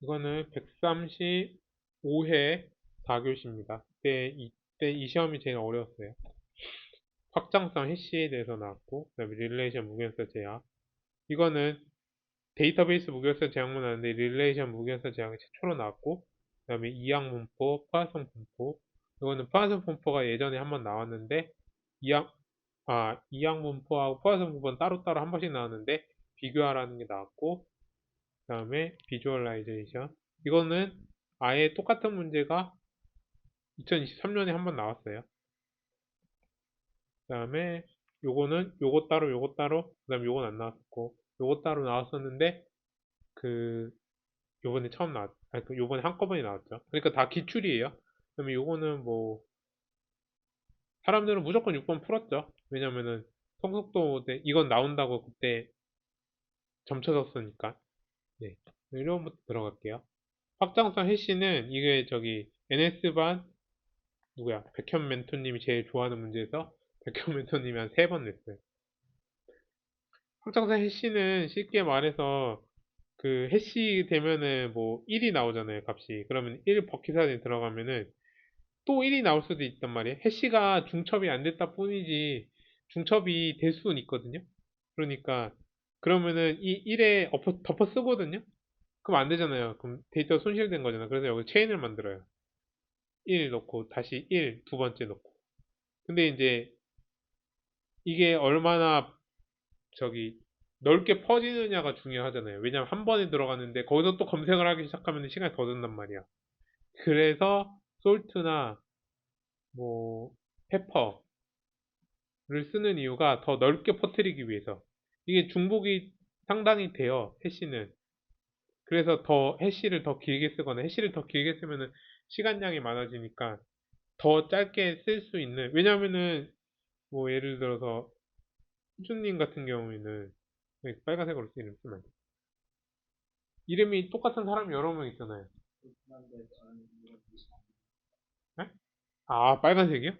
이거는 135회 4교시입니다. 이때 이 시험이 제일 어려웠어요. 확장성 해시에 대해서 나왔고, 그다음에 릴레이션 무결성 제약. 이거는 데이터베이스 무결성 제약만 나왔는데, 릴레이션 무결성 제약이 최초로 나왔고, 그다음에 이항 분포, 포화성 분포. 이거는 포화성 분포가 예전에 한번 나왔는데, 이항, 이항 분포하고 포화성 분포는 따로따로 한 번씩 나왔는데, 비교하라는 게 나왔고, 그다음에 비주얼라이제이션. 이거는 아예 똑같은 문제가 2023년에 한번 나왔어요. 그다음에 요거는 요거 따로 요거 따로 그다음에 요건 안 나왔었고 요거 따로 나왔었는데 그 요번에 처음 나왔 아니 그 요번에 한꺼번에 나왔죠. 그러니까 다 기출이에요. 그다음에 요거는 뭐 사람들은 무조건 6번 풀었죠. 왜냐면은 성속도 이건 나온다고 그때 점쳐졌으니까. 네. 1번부터 들어갈게요. 확장성 해시는 이게 저기 NS반 누구야? 백현 멘토님이 제일 좋아하는 문제에서 백현 멘토님이 한 3번 냈어요. 확장성 해시는 쉽게 말해서 그 해시 되면은 뭐 1이 나오잖아요, 값이. 그러면 1 버킷 안에 들어가면은 또 1이 나올 수도 있단 말이에요. 해시가 중첩이 안 됐다 뿐이지 중첩이 될 수는 있거든요. 그러니까 그러면은 이 1에 덮어 쓰거든요. 그럼 안 되잖아요. 그럼 데이터 손실된 거잖아요. 그래서 여기 체인을 만들어요. 1 넣고 다시 1 두 번째 넣고. 근데 이제 이게 얼마나 저기 넓게 퍼지느냐가 중요하잖아요. 왜냐면 한 번에 들어갔는데 거기서 또 검색을 하기 시작하면 시간이 더 든단 말이야. 그래서 솔트나 뭐 페퍼를 쓰는 이유가 더 넓게 퍼뜨리기 위해서. 이게 중복이 상당히 돼요. 해시는. 그래서 더 해시를 더 길게 쓰거나 해시를 더 길게 쓰면은 시간량이 많아지니까 더 짧게 쓸 수 있는. 왜냐면은 뭐 예를 들어서 수준님 같은 경우에는 빨간색으로 이름 쓰면 안 돼. 이름이 똑같은 사람이 여러 명 있잖아요. 네? 아, 빨간색이요?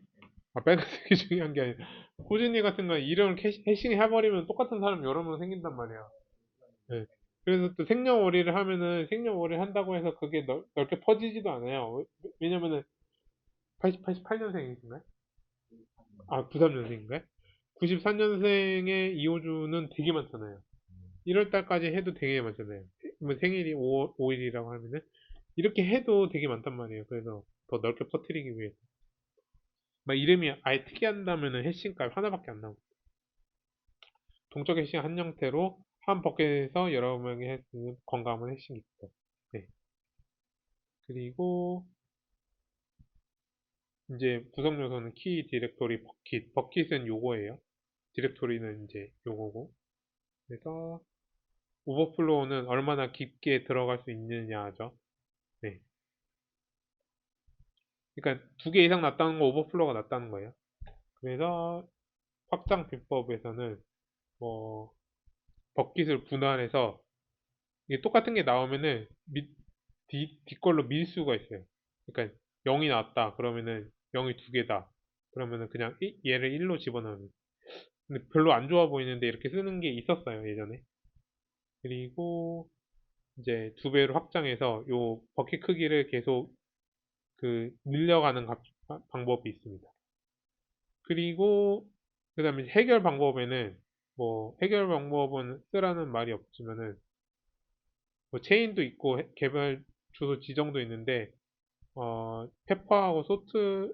아, 빨간색이 중요한 게 아니라 호진이 같은 거 이름을 해싱 해버리면 똑같은 사람 여러 명 생긴단 말이야. 네. 그래서 또 생년월일을 하면은 생년월일 한다고 해서 그게 넓게 퍼지지도 않아요. 왜냐면은 88년생이신가요? 아, 93년생인가요? 93년생의 이호주는 되게 많잖아요. 1월 달까지 해도 되게 많잖아요. 뭐 생일이 5일이라고 하면은 이렇게 해도 되게 많단 말이에요. 그래서 더 넓게 퍼뜨리기 위해서. 막 이름이 아예 특이한다면은 해싱값 하나밖에 안 나오고. 동적 해싱 한 형태로 한 버킷에서 여러 명이 할 수 있는 건강한 해싱이 있어. 네. 그리고 이제 구성 요소는 키, 디렉토리, 버킷. 버킷은 요거예요. 디렉토리는 이제 요거고. 그래서 오버플로우는 얼마나 깊게 들어갈 수 있느냐죠. 네. 그러니까 2개 이상 났다는 거 오버플로우가 났다는 거예요. 그래서 확장 비법에서는 뭐 버킷을 분할해서 이게 똑같은 게 나오면은 뒷걸로 밀 수가 있어요. 그러니까 0이 나왔다. 그러면은 0이 2개다. 그러면은 그냥 얘를 1로 집어넣으면. 근데 별로 안 좋아 보이는데 이렇게 쓰는 게 있었어요, 예전에. 그리고 이제 2배로 확장해서 요 버킷 크기를 계속 그 늘려가는 방법이 있습니다. 그리고 그다음에 해결 방법에는 뭐 해결 방법은 쓰라는 말이 없지만은 뭐 체인도 있고 개발 주소 지정도 있는데 페퍼하고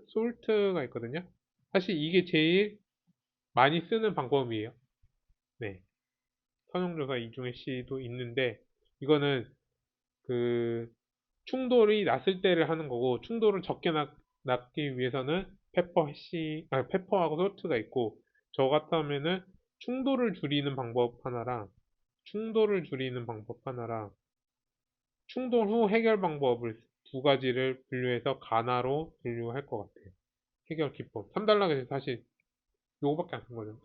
솔트가 있거든요. 사실 이게 제일 많이 쓰는 방법이에요. 네. 선형조사 이중의 C도 있는데 이거는 그 충돌이 났을 때를 하는 거고 충돌을 적게 났기 위해서는 페퍼하고 솔트가 있고 저 같다면은 충돌을 줄이는 방법 하나랑 충돌을 줄이는 방법 하나랑 충돌 후 해결 방법을 2가지를 분류해서 가나로 분류할 것 같아요. 해결 기법. 3단락에서 사실 요거밖에 안 쓴 거죠.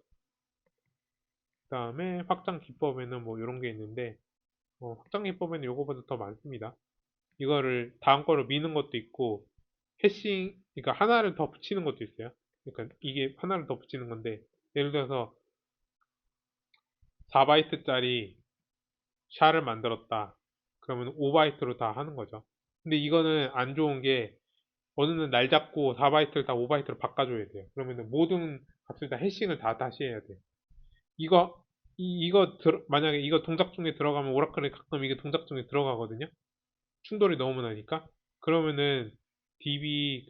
그 다음에 확장 기법에는 뭐 이런 게 있는데 확장 기법에는 요거보다 더 많습니다. 이거를 다음 거로 미는 것도 있고 해싱 그러니까 하나를 더 붙이는 것도 있어요. 그러니까 이게 하나를 더 붙이는 건데 예를 들어서 4바이트짜리 샤를 만들었다. 그러면 5바이트로 다 하는 거죠. 근데 이거는 안 좋은 게 어느 날 잡고 4바이트를 다 5바이트로 바꿔줘야 돼요. 그러면 모든 값을 다 해싱을 다 다시 해야 돼요. 이거 만약에 이거 동작 중에 들어가면 오라클에 가끔 이게 동작 중에 들어가거든요. 충돌이 너무 나니까. 그러면은 DB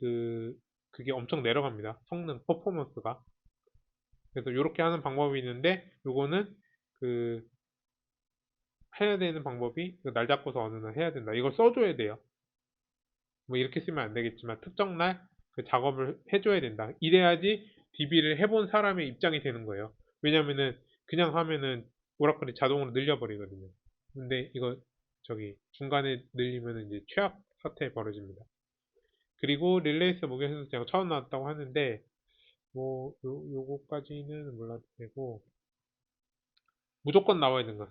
그게 엄청 내려갑니다. 성능, 퍼포먼스가. 그래서 이렇게 하는 방법이 있는데 요거는 그 해야 되는 방법이 날 잡고서 어느 날 해야 된다. 이걸 써줘야 돼요. 뭐 이렇게 쓰면 안 되겠지만 특정 날 그 작업을 해줘야 된다. 이래야지 DB를 해본 사람의 입장이 되는 거예요. 왜냐면은 그냥 하면은 오라클이 자동으로 늘려버리거든요. 근데 이거 저기 중간에 늘리면은 이제 최악 사태 벌어집니다. 그리고 릴레이스 목에서 제가 처음 나왔다고 하는데 뭐 요거까지는 몰라도 되고 무조건 나와야 되는 거.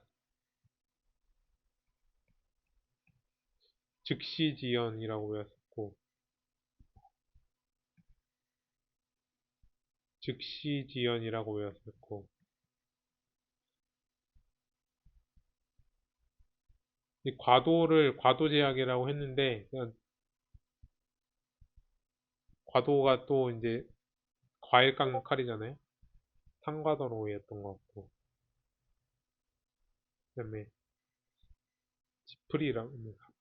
즉시 지연이라고 외웠었고 즉시 지연이라고 외웠었고 이 과도 제약이라고 했는데 과도가 또 이제 과일 깎는 칼이잖아요. 상과도로 외웠던 것 같고 그다음에 지프리라고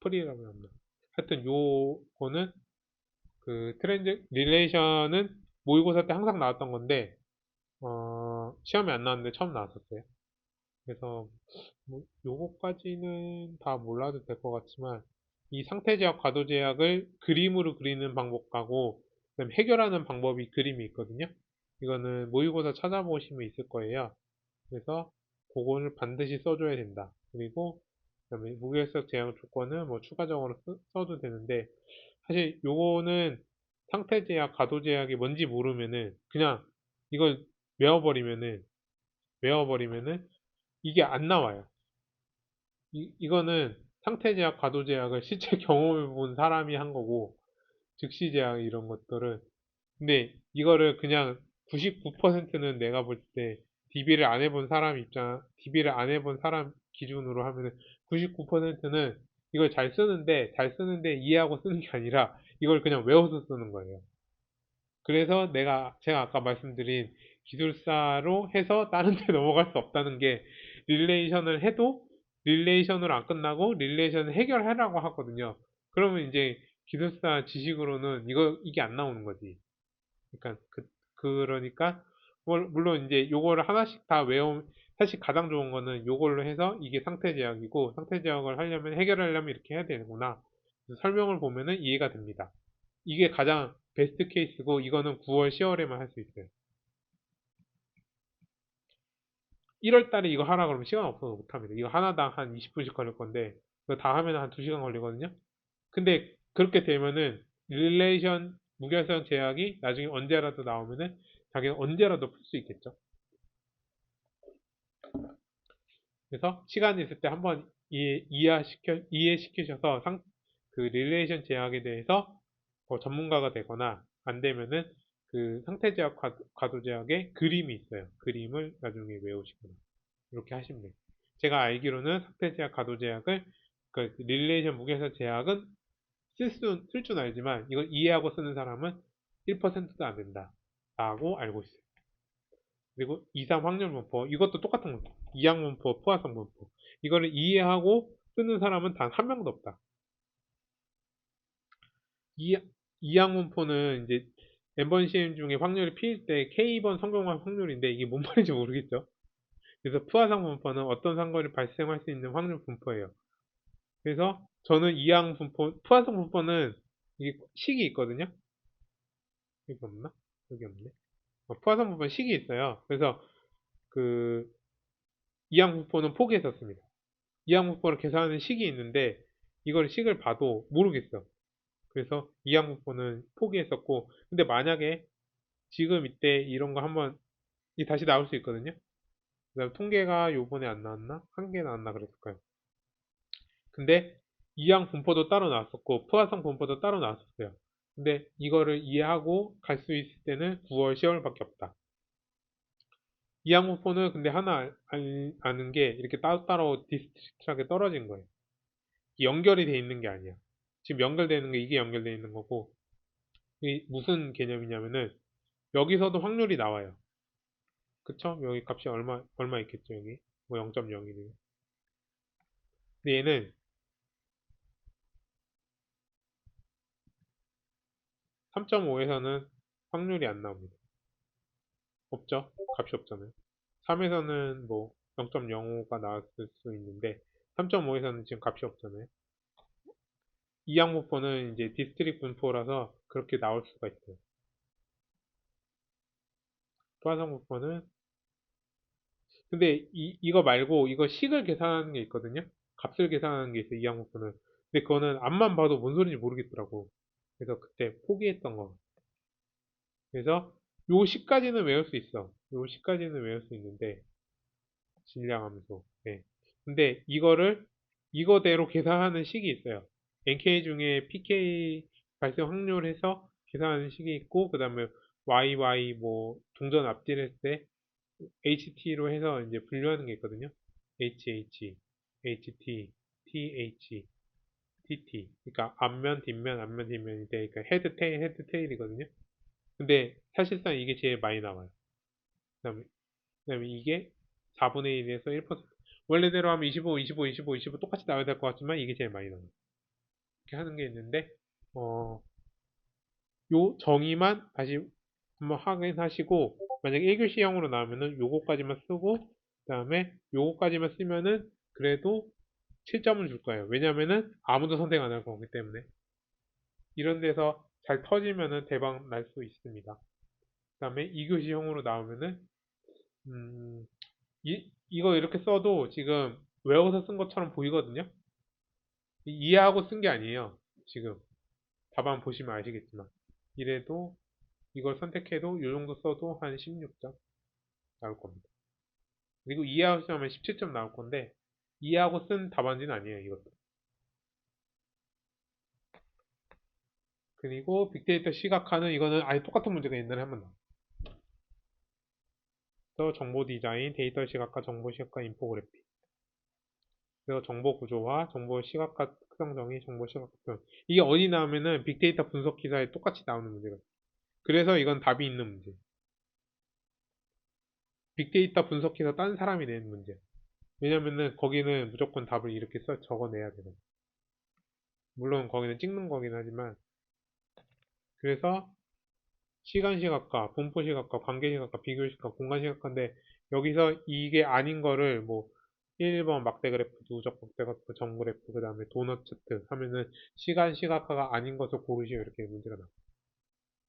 하프리라고 했나. 하여튼 요거는 그 트랜즈 릴레이션은 모의고사 때 항상 나왔던 건데 시험에 안 나왔는데 처음 나왔었어요. 그래서 뭐 요거까지는 다 몰라도 될 것 같지만 이 상태 제약, 과도 제약을 그림으로 그리는 방법하고 그다음에 해결하는 방법이 그림이 있거든요. 이거는 모의고사 찾아보시면 있을 거예요. 그래서 그거를 반드시 써줘야 된다. 그리고 그다음에 무결석 제약 조건은 뭐 추가적으로 써도 되는데 사실 요거는 상태 제약, 과도 제약이 뭔지 모르면은 그냥 이걸 외워버리면은 외워버리면은 이게 안 나와요. 이거는 상태 제약, 과도 제약을 실제 경험해 본 사람이 한 거고, 즉시 제약 이런 것들은. 근데 이거를 그냥 99%는 내가 볼 때 DB를 안 해본 사람 DB를 안 해본 사람 기준으로 하면은 99%는 이걸 잘 쓰는데 이해하고 쓰는 게 아니라 이걸 그냥 외워서 쓰는 거예요. 그래서 제가 아까 말씀드린 기술사로 해서 다른 데 넘어갈 수 없다는 게 릴레이션을 해도 릴레이션으로 안 끝나고 릴레이션을 해결하라고 하거든요. 그러면 이제 기술사 지식으로는 이게 안 나오는 거지. 그러니까 그러니까 물론 이제 요거를 하나씩 다 사실 가장 좋은 거는 요걸로 해서 이게 상태 제약이고 상태 제약을 하려면 해결하려면 이렇게 해야 되는구나. 설명을 보면은 이해가 됩니다. 이게 가장 베스트 케이스고 이거는 9월, 10월에만 할 수 있어요. 1월 달에 이거 하라 그러면 시간 없어서 못 합니다. 이거 하나당 한 20분씩 걸릴 건데 이거 다 하면 한 2시간 걸리거든요. 근데 그렇게 되면은 릴레이션 무결성 제약이 나중에 언제라도 나오면은 자기는 언제라도 풀 수 있겠죠. 그래서 시간이 있을 때 한번 이해시키셔서 그 릴레이션 제약에 대해서 전문가가 되거나 안 되면은 그 상태 제약, 과도 제약의 그림이 있어요. 그림을 나중에 외우시거나 이렇게 하시면 돼요. 제가 알기로는 상태 제약, 과도 제약을 그 릴레이션 무게서 제약은 쓸 줄 알지만 이걸 이해하고 쓰는 사람은 1%도 안 된다. 라고 알고 있어요. 그리고 2, 3 확률 분포 이것도 똑같은 거죠. 이항 분포, 포화성 분포 이거를 이해하고 쓰는 사람은 단 한 명도 없다. 이, 이항 분포는 이제 N번 시험 중에 확률이 P일 때 K번 성공할 확률인데 이게 뭔 말인지 모르겠죠. 그래서 푸화상 분포는 어떤 상관이 발생할 수 있는 확률 분포예요. 그래서 저는 이항 분포, 푸화상 분포는 이게 식이 있거든요. 여기 없나? 여기 없네. 푸화상 분포는 식이 있어요. 그래서 그 이항 분포는 포기했었습니다. 이항 분포를 계산하는 식이 있는데 이걸 식을 봐도 모르겠어. 그래서 이항 분포는 포기했었고 근데 만약에 지금 이때 이런 거 한번 다시 나올 수 있거든요. 그다음 통계가 요번에 안 나왔나? 한 개 나왔나 그랬을 거예요. 근데 이항 분포도 따로 나왔었고 포화성 분포도 따로 나왔었어요. 근데 이거를 이해하고 갈 수 있을 때는 9월, 10월밖에 없다. 이항 분포는 근데 하나 아는 게 이렇게 따로따로 디스트릭트하게 떨어진 거예요. 연결이 돼 있는 게 아니야. 지금 연결되어 있는 게 이게 연결되어 있는 거고, 이 무슨 개념이냐면은 여기서도 확률이 나와요. 그쵸? 여기 값이 얼마 있겠죠, 여기. 뭐 0.01이면. 근데 얘는 3.5에서는 확률이 안 나옵니다. 없죠? 값이 없잖아요. 3에서는 뭐 0.05가 나왔을 수 있는데 3.5에서는 지금 값이 없잖아요. 이 항목보는 이제 디스트릭 분포라서 그렇게 나올 수가 있어요. 또한 항목보는 근데 이거 말고 이거 식을 계산하는 게 있거든요. 값을 계산하는 게 있어요. 이 항목보는. 근데 그거는 앞만 봐도 뭔 소리인지 모르겠더라고. 그래서 그때 포기했던 거. 그래서 요 식까지는 외울 수 있어. 요 식까지는 외울 수 있는데 질량함수. 네. 근데 이거대로 계산하는 식이 있어요. NK 중에 PK 발생 확률 해서 계산하는 식이 있고, 그 다음에 YY 뭐 동전 앞뒤를 했을 때 HT로 해서 이제 분류하는 게 있거든요. HH, HT, TH, TT. 그러니까 앞면, 뒷면, 앞면, 뒷면이 되니까 헤드, 테일, 헤드, 테일이거든요. 근데 사실상 이게 제일 많이 나와요. 그다음에 이게 4분의 1에서 1%. 원래대로 하면 25, 25, 25, 25 똑같이 나와야 될 것 같지만 이게 제일 많이 나와요. 이렇게 하는 게 있는데, 어, 요 정의만 다시 한번 확인하시고, 만약에 1교시형으로 나오면은 요거까지만 쓰고, 그 다음에 요거까지만 쓰면은 그래도 7점을 줄 거예요. 왜냐면은 아무도 선택 안 할 거기 때문에. 이런 데서 잘 터지면은 대박 날 수 있습니다. 그 다음에 2교시형으로 나오면은, 음, 이거 이렇게 써도 지금 외워서 쓴 것처럼 보이거든요? 이해하고 쓴 게 아니에요. 지금. 답안 보시면 아시겠지만. 이래도 이걸 선택해도 이 정도 써도 한 16점 나올 겁니다. 그리고 이해하고 쓰면 17점 나올 건데 이해하고 쓴 답안지는 아니에요. 이것도. 그리고 빅데이터 시각화는 이거는 아예 똑같은 문제가 옛날에 한번 나왔어요. 정보 디자인, 데이터 시각화, 정보 시각화, 인포그래픽. 그래서 정보 구조화, 정보 시각화 특성 정의, 정보 시각화 표현. 이게 어디 나오면은 빅데이터 분석 기사에 똑같이 나오는 문제가 있어요. 그래서 이건 답이 있는 문제. 빅데이터 분석해서 딴 사람이 낸 문제. 왜냐면은 거기는 무조건 답을 이렇게 적어내야 되거든. 물론 거기는 찍는 거긴 하지만 그래서 시간 시각화, 분포 시각화, 관계 시각화, 비교 시각화, 공간 시각화인데 여기서 이게 아닌 거를 뭐 1번 막대 그래프, 누적 막대 그래프, 점 그래프, 그 다음에 도넛 차트 하면은 시간 시각화가 아닌 것을 고르시오 이렇게 문제가 나와.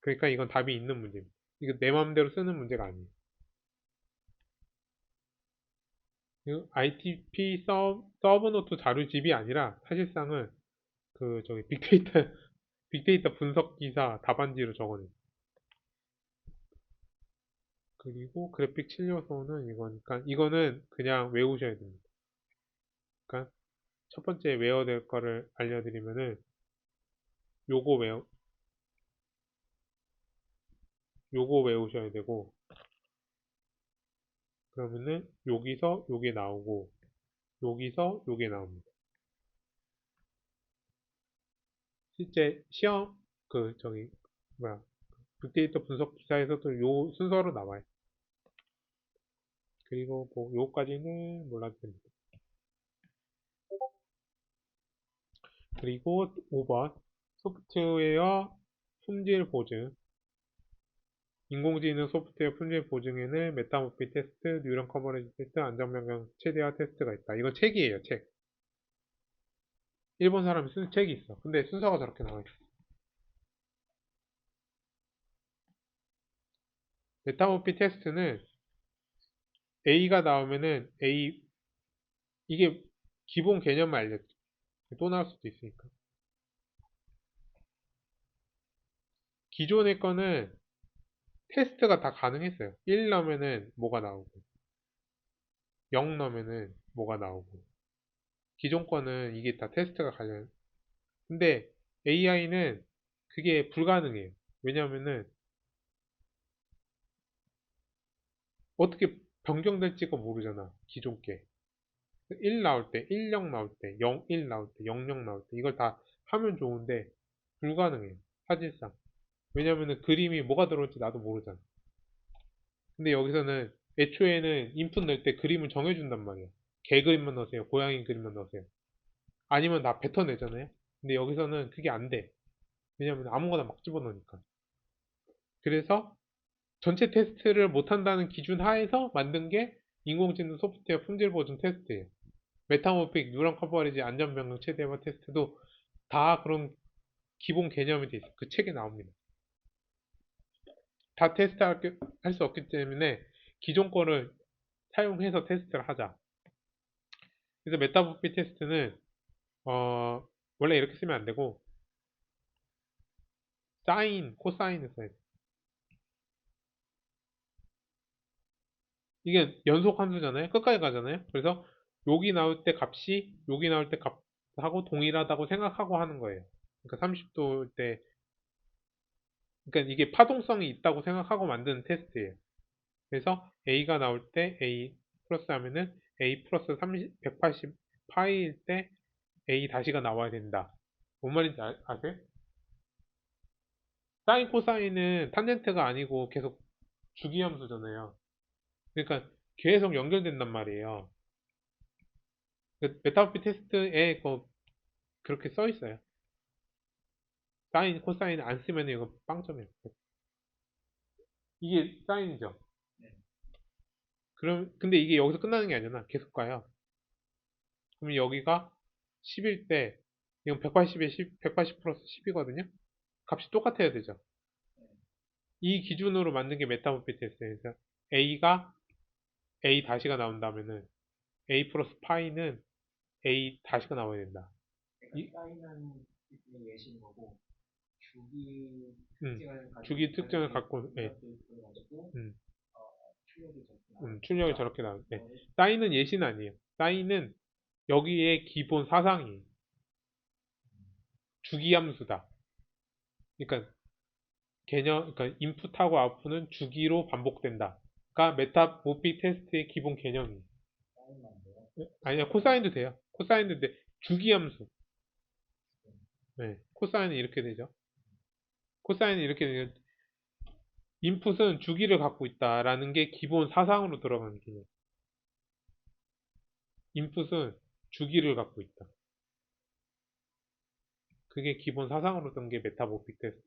그러니까 이건 답이 있는 문제입니다. 이거 내 마음대로 쓰는 문제가 아니에요. ITP 서브노트 자료집이 아니라 사실상은 그 저기 빅데이터 분석 기사 답안지로 적어내. 그리고 그래픽 7요소는 이거니까 이거는 그냥 외우셔야 됩니다. 그러니까 첫 번째 외워야 될 거를 알려드리면은 요거 외우 요거 외우셔야 되고 그러면은 여기서 요게 나오고 여기서 요게 나옵니다. 실제 시험 그 저기 뭐야 빅데이터 분석 기사에서도 요 순서로 나와요. 그리고 뭐 요까지는 몰라도 됩니다. 그리고 5번 소프트웨어 품질 보증 인공지능 소프트웨어 품질 보증에는 메타모피 테스트, 뉴런 커버리지 테스트, 안전변경 최대화 테스트가 있다. 이건 책이에요, 책. 일본 사람이 쓴 책이 있어. 근데 순서가 저렇게 나와 있어. 메타모피 테스트는 A가 나오면은 이게 기본 개념만 알렸죠. 또 나올 수도 있으니까. 기존의 거는 테스트가 다 가능했어요. 1 넣으면은 뭐가 나오고, 0 넣으면은 뭐가 나오고. 기존 거는 이게 다 테스트가 가능. 근데 AI는 그게 불가능해요. 왜냐면은 어떻게 변경될지가 모르잖아. 기존 게. 1 나올 때, 10 나올 때, 01 나올 때, 00 나올 때 이걸 다 하면 좋은데 불가능해요. 사실상. 왜냐면은 그림이 뭐가 들어올지 나도 모르잖아. 근데 여기서는 애초에는 인풋 넣을 때 그림을 정해준단 말이에요. 개 그림만 넣으세요. 고양이 그림만 넣으세요. 아니면 다 뱉어내잖아요. 근데 여기서는 그게 안 돼. 왜냐면 아무거나 막 집어넣으니까. 그래서 전체 테스트를 못한다는 기준 하에서 만든 게 인공지능 소프트웨어 품질 보증 테스트예요. 메타모픽, 뉴런 커버리지, 안전 변경 최대화 테스트도 다 그런 기본 개념이 돼 있어요. 그 책에 나옵니다. 다 테스트할 수 없기 때문에 기존 거를 사용해서 테스트를 하자. 그래서 메타모픽 테스트는 원래 이렇게 쓰면 안 되고 사인, 코사인을 써야 돼. 이게 연속 함수잖아요. 끝까지 가잖아요. 그래서 여기 나올 때 값이 여기 나올 때 값하고 동일하다고 생각하고 하는 거예요. 그러니까 30도 때 그러니까 이게 파동성이 있다고 생각하고 만드는 테스트예요. 그래서 A가 나올 때 A 플러스 하면은 A 플러스 30, 180 파이일 때 A 다시가 나와야 된다. 뭔 말인지 아세요? 사인 코사인은 탄젠트가 아니고 계속 주기함수잖아요. 그러니까 계속 연결된단 말이에요. 메타모피 테스트에 그렇게 써 있어요. 사인, 코사인 안 쓰면 이거 빵점이에요. 이게 사인이죠. 그럼 근데 이게 여기서 끝나는 게 아니잖아. 계속 가요. 그럼 여기가 10일 때 이건 180에 10, 180 플러스 10이거든요. 값이 똑같아야 되죠. 이 기준으로 만든 게 메타모피 테스트예요. 그래서 A가 A 다시가 나온다면은 A 플러스 파이는 A 다시가 나와야 된다. 사인은 예시인 거고 음, 주기 주기 특정을 갖고 예, 가지고 음, 출력이 저렇게 출력이 저렇게 나와요. 네. 사인은 예시는 아니에요. 사인은 여기에 기본 사상이에요. 주기함수다. 그러니까 그러니까 인풋하고 아웃풋은 주기로 반복된다.가 메타모픽 테스트의 기본 개념이에요. 아니야, 코사인도 돼요. 코사인도 돼. 주기함수. 네, 코사인은 이렇게 되죠. 코사인은 이렇게 되죠. 인풋은 주기를 갖고 있다라는 게 기본 사상으로 들어가는 개념. 인풋은 주기를 갖고 있다. 그게 기본 사상으로 든 게 메타모픽 테스트.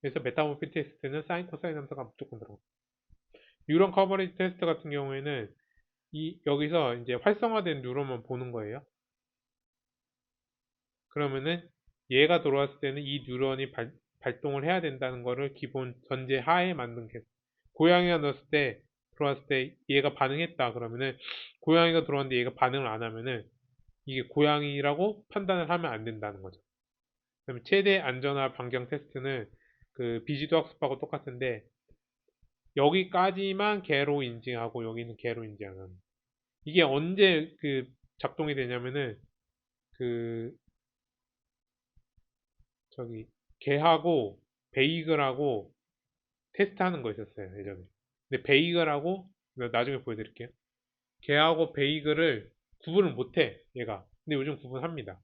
그래서 메타모픽 테스트는 사인, 코사인 함수가 무조건 들어가. 뉴런 커버리지 테스트 같은 경우에는 여기서 이제 활성화된 뉴런만 보는 거예요. 그러면은 얘가 들어왔을 때는 이 뉴런이 발동을 해야 된다는 거를 기본 전제 하에 만든 게 고양이가 넣었을 때 들어왔을 때 얘가 반응했다 그러면은 고양이가 들어왔는데 얘가 반응을 안 하면은 이게 고양이라고 판단을 하면 안 된다는 거죠. 그다음에 최대 안전화 반경 테스트는 그 비지도 학습하고 똑같은데 여기까지만 개로 인증하고 여기는 개로 인증 안 합니다. 이게 언제 그 작동이 되냐면은 그 저기 개하고 베이글하고 테스트하는 거 있었어요 예전에. 근데 베이글하고 나중에 보여드릴게요. 개하고 베이글을 구분을 못해 얘가. 근데 요즘 구분합니다.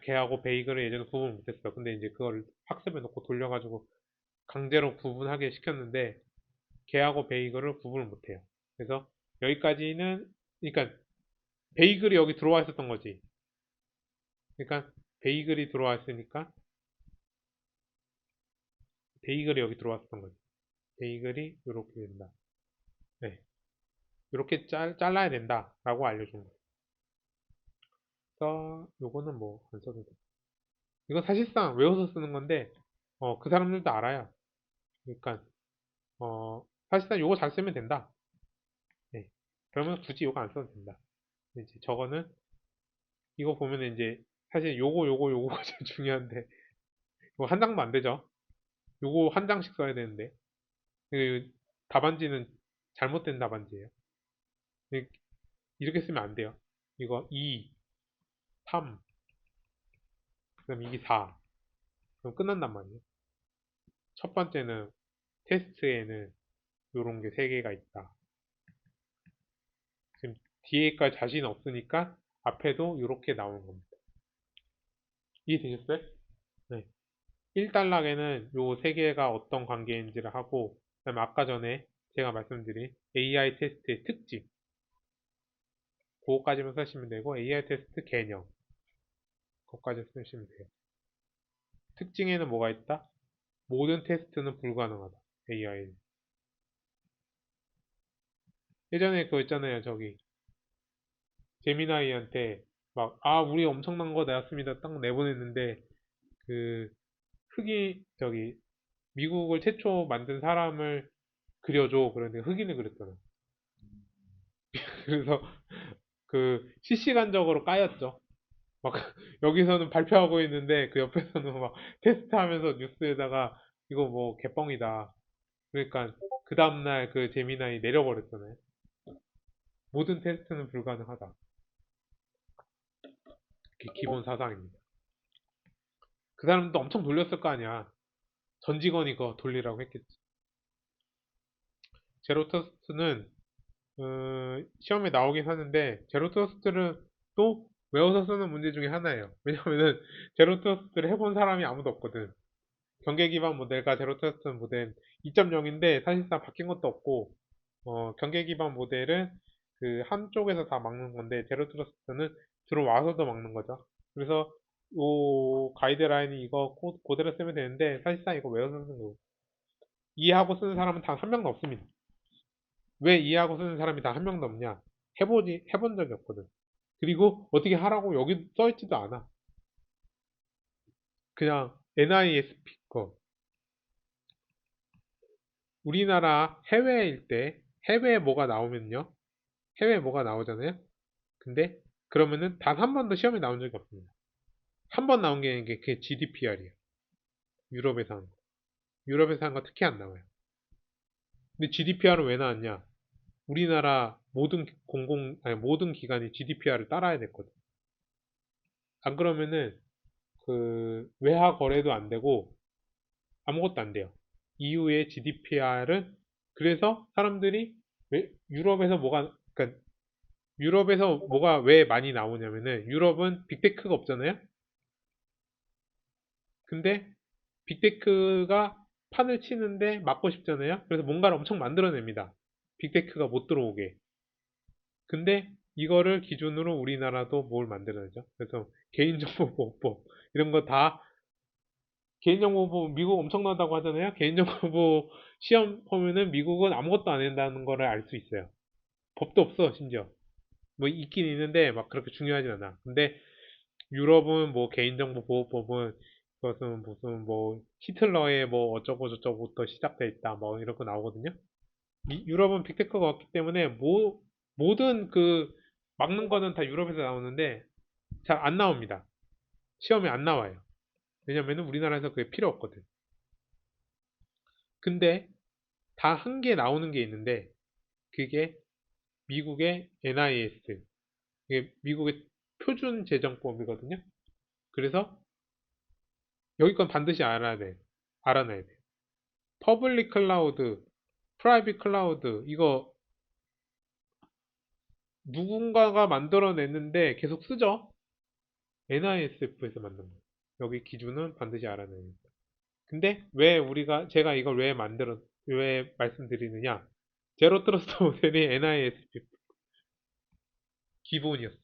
개하고 베이글을 예전에 구분 못했어. 근데 이제 그걸 학습에 놓고 돌려가지고 강제로 구분하게 시켰는데 개하고 베이글을 구분을 못해요. 그래서 여기까지는 그러니까 베이글이 여기 들어와 있었던 거지. 그러니까 베이글이 들어와 있으니까 베이글이 여기 들어왔던 거지. 베이글이 이렇게 된다. 네, 이렇게 잘라야 된다라고 알려준 거예요. 그래서 요거는 뭐 안 써도 돼. 이건 사실상 외워서 쓰는 건데 그 사람들도 알아요. 그러니까 사실상 요거 잘 쓰면 된다. 네. 그러면 굳이 요거 안 써도 된다. 이제 저거는 이거 보면 이제 사실 요거가 제일 중요한데 이거 한 장도 안 되죠. 요거 한 장씩 써야 되는데 그 답안지는 잘못된 답안지예요. 이렇게 쓰면 안 돼요. 이거 2, 3, 그다음 이게 4. 그럼 끝난단 말이에요. 첫 번째는 테스트에는 요런 게 3개가 있다. 지금 뒤에 걸 자신 없으니까 앞에도 이렇게 나오는 겁니다. 이해되셨어요? 네. 1단락에는 요 세 개가 어떤 관계인지를 하고, 그다음에 아까 전에 제가 말씀드린 AI 테스트의 특징, 그거까지만 쓰시면 되고, AI 테스트 개념, 그거까지 쓰시면 돼요. 특징에는 뭐가 있다? 모든 테스트는 불가능하다. AI는. 예전에 그거 있잖아요. 저기 제미나이한테 막, 우리 엄청난 거 내왔습니다. 딱 내보냈는데, 그 저기 미국을 최초 만든 사람을 그려줘. 그런데 흑인을 그렸잖아. 그래서 그 실시간적으로 까였죠. 막 여기서는 발표하고 있는데 그 옆에서는 막 테스트하면서 뉴스에다가 이거 뭐 개뻥이다. 그러니까 그 다음날 그 제미나이 내려버렸잖아요. 모든 테스트는 불가능하다. 그게 기본 사상입니다. 그 사람도 엄청 돌렸을 거 아니야. 전 직원이 그거 돌리라고 했겠지. 제로 트러스트는 시험에 나오긴 하는데 제로 트러스트를 또 외워서 쓰는 문제 중에 하나예요. 왜냐면은 제로 트러스트를 해본 사람이 아무도 없거든. 경계 기반 모델과 제로 트러스트 모델 2.0인데 사실상 바뀐 것도 없고, 경계 기반 모델은 그 한쪽에서 다 막는 건데 제로 트러스트는 들어와서도 막는 거죠. 그래서 요 가이드라인이 이거 그대로 쓰면 되는데 사실상 이거 외워서 쓰는 거고, 이해하고 쓰는 사람은 단 한 명도 없습니다. 왜 이해하고 쓰는 사람이 단 한 명도 없냐? 해본 적이 없거든. 그리고 어떻게 하라고 여기 써있지도 않아. 그냥 NISP 거. 우리나라 해외일 때, 해외에 뭐가 나오면요. 해외에 뭐가 나오잖아요. 근데 그러면은 단 한 번도 시험에 나온 적이 없습니다. 한 번 나온 게 그게 GDPR이에요. 유럽에서 한 거. 유럽에서 한 거 특히 안 나와요. 근데 GDPR은 왜 나왔냐? 우리나라 모든 기관이 GDPR을 따라야 됐거든. 안 그러면은 그 외화 거래도 안 되고 아무것도 안 돼요. EU의 GDPR은 그래서 사람들이 왜 그러니까 유럽에서 뭐가 왜 많이 나오냐면은 유럽은 빅테크가 없잖아요. 근데 빅테크가 판을 치는데 막고 싶잖아요. 그래서 뭔가를 엄청 만들어냅니다. 빅테크가 못 들어오게. 근데 이거를 기준으로 우리나라도 뭘 만들어내죠. 그래서 개인정보보호법 이런 거 다 개인정보보호 미국 엄청나다고 하잖아요. 개인정보보호 시험 보면은 미국은 아무것도 안 한다는 거를 알 수 있어요. 법도 없어 심지어. 뭐 있긴 있는데 막 그렇게 중요하진 않아. 근데 유럽은 뭐 개인정보보호법은 그것은 무슨 뭐 히틀러의 뭐 어쩌고 저쩌고부터 시작돼 있다 뭐 이런 거 나오거든요. 유럽은 빅테크가 없기 때문에 모든 그 막는 거는 다 유럽에서 나오는데 잘 안 나옵니다. 시험에 안 나와요. 왜냐면은 우리나라에서 그게 필요 없거든. 근데 다 한 개 나오는 게 있는데 그게 미국의 NIS, 이게 미국의 표준 재정법이거든요. 그래서 여기 건 반드시 알아놔야 돼. 퍼블릭 클라우드, 프라이빗 클라우드 이거 누군가가 만들어냈는데 계속 쓰죠. NISF에서 만든 거. 여기 기준은 반드시 알아내야 됩니다. 근데 제가 이걸 왜 말씀드리느냐? 제로 트러스트 모델이 NISP 기본이었어.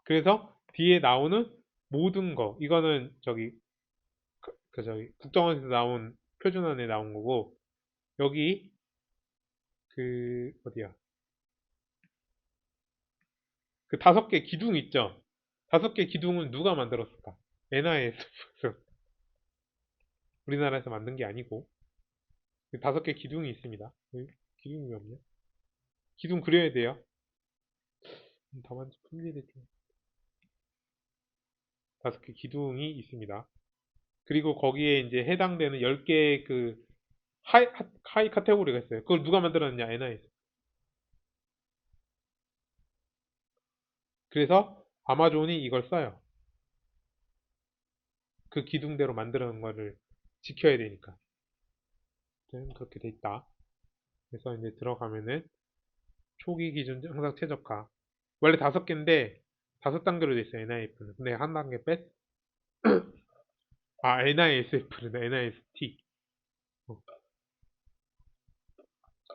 그래서 뒤에 나오는 모든 거, 이거는 저기 국정원에서 나온 표준안에 나온 거고, 여기 어디야? 그 5개 기둥 있죠? 5개 기둥은 누가 만들었을까? NISF에서 우리나라에서 만든 게 아니고, 5개 기둥이 있습니다. 기둥이 왜 없냐? 기둥 그려야 돼요. 다만 품질이 좀 5개 기둥이 있습니다. 그리고 거기에 이제 해당되는 10개의 그 하이 카테고리가 있어요. 그걸 누가 만들었느냐? NIS. 그래서 아마존이 이걸 써요. 그 기둥대로 만들어 놓은 거를 지켜야 되니까. 그렇게 돼 있다. 그래서 이제 들어가면은 초기 기준 항상 최적화. 원래 5개인데 5단계로 돼 있어요. NIF는. 근데 한 단계 뺐. 아, NISF는 NIST.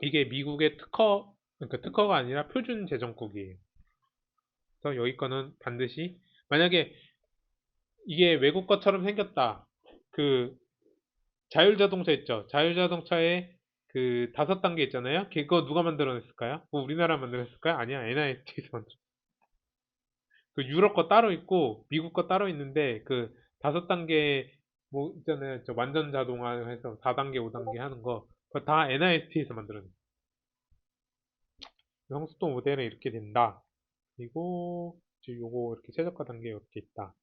이게 미국의 그러니까 특허가 아니라 표준 제정국이에요. 그래서 여기 거는 반드시 만약에 이게 외국 것처럼 생겼다. 그 자율자동차 있죠. 자율자동차에 그 5단계 있잖아요. 그거 누가 만들어냈을까요? 뭐 우리나라 만들었을까요? 아니야. NIST에서 만들었어. 그 유럽 거 따로 있고 미국 거 따로 있는데 그 5단계 뭐 있잖아요. 저 완전 자동화 해서 4단계, 5단계 하는 거 그거 다 NIST에서 만들어냈어요. 성수도 모델은 이렇게 된다. 그리고 이제 요거 이렇게 최저가 단계 이렇게 있다.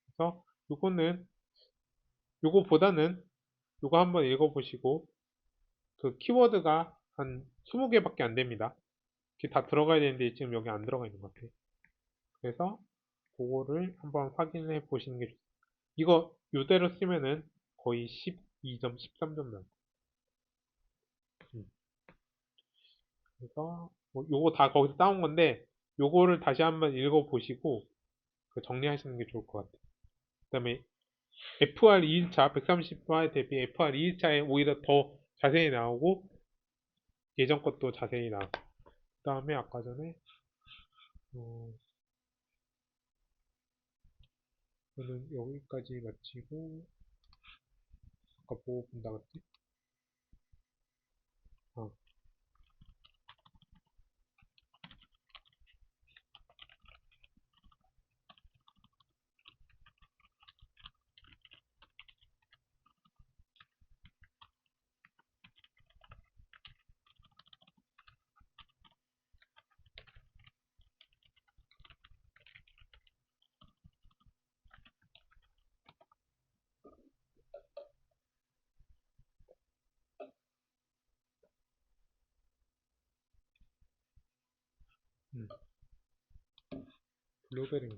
그래서 요거는 요거보다는 요거 한번 읽어보시고 그 키워드가 한 20개밖에 안 됩니다. 이게 다 들어가야 되는데 지금 여기 안 들어가 있는 것 같아요. 그래서 그거를 한번 확인해 보시는 게 좋습니다. 이거 요대로 쓰면은 거의 12점, 13점 나올 거예요. 그래서 뭐 요거 다 거기서 따온 건데 요거를 다시 한번 읽어보시고 그 정리하시는 게 좋을 것 같아요. 그 다음에 FR 2일차 130화 대비 FR 2일차에 오히려 더 자세히 나오고 예전 것도 자세히 나오고 그 다음에 아까 전에 어, 저는 여기까지 마치고 아까 뭐 본다 그랬지? 아, 음, 블루베리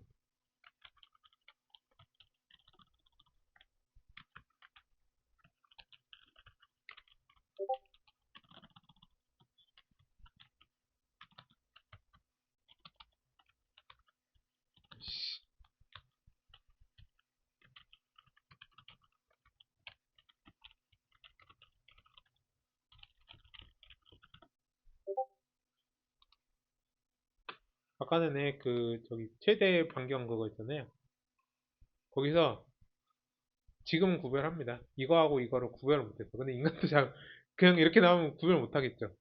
아까 전에 그 저기 최대 반경 그거 있잖아요. 거기서 지금은 구별합니다. 이거하고 이거를 구별을 못했어. 근데 인간도 잘 그냥 이렇게 나오면 구별 못하겠죠.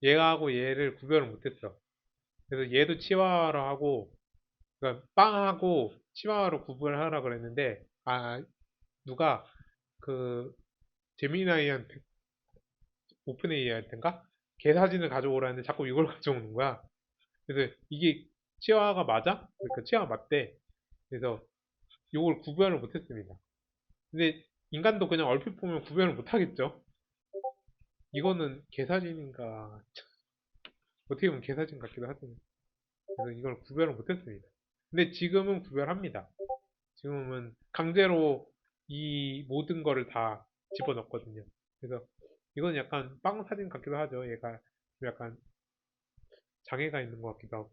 얘하고 얘를 구별을 못했어. 그래서 얘도 치와와로 하고 그러니까 빵하고 치와와로 구분하라 그랬는데 아 누가 그 제미나이한테 오픈 AI한테인가 걔 사진을 가져오라 했는데 자꾸 이걸 가져오는 거야. 그래서 이게 치와가 맞아? 그러니까 치와가 맞대. 그래서 이걸 구별을 못했습니다. 근데 인간도 그냥 얼핏 보면 구별을 못하겠죠. 이거는 개 사진인가 어떻게 보면 개 사진 같기도 하죠. 그래서 이걸 구별을 못했습니다. 근데 지금은 구별합니다. 지금은 강제로 이 모든 거를 다 집어넣거든요. 그래서 이건 약간 빵 사진 같기도 하죠. 얘가 약간 장애가 있는 것 같기도 하고.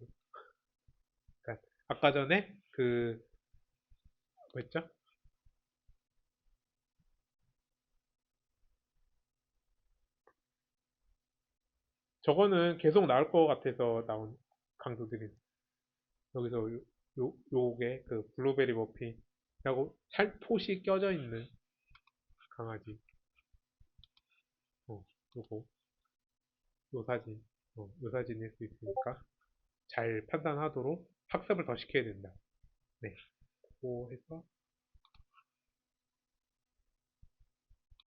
그러니까 아까 전에 그 뭐였죠? 저거는 계속 나올 것 같아서 나온 강조드린 여기서 요게 그 블루베리 머피라고 살포시 껴져 있는 강아지 요거 요 사진 요 사진일 수 있으니까 잘 판단하도록 학습을 더 시켜야 된다. 네, 그거 해서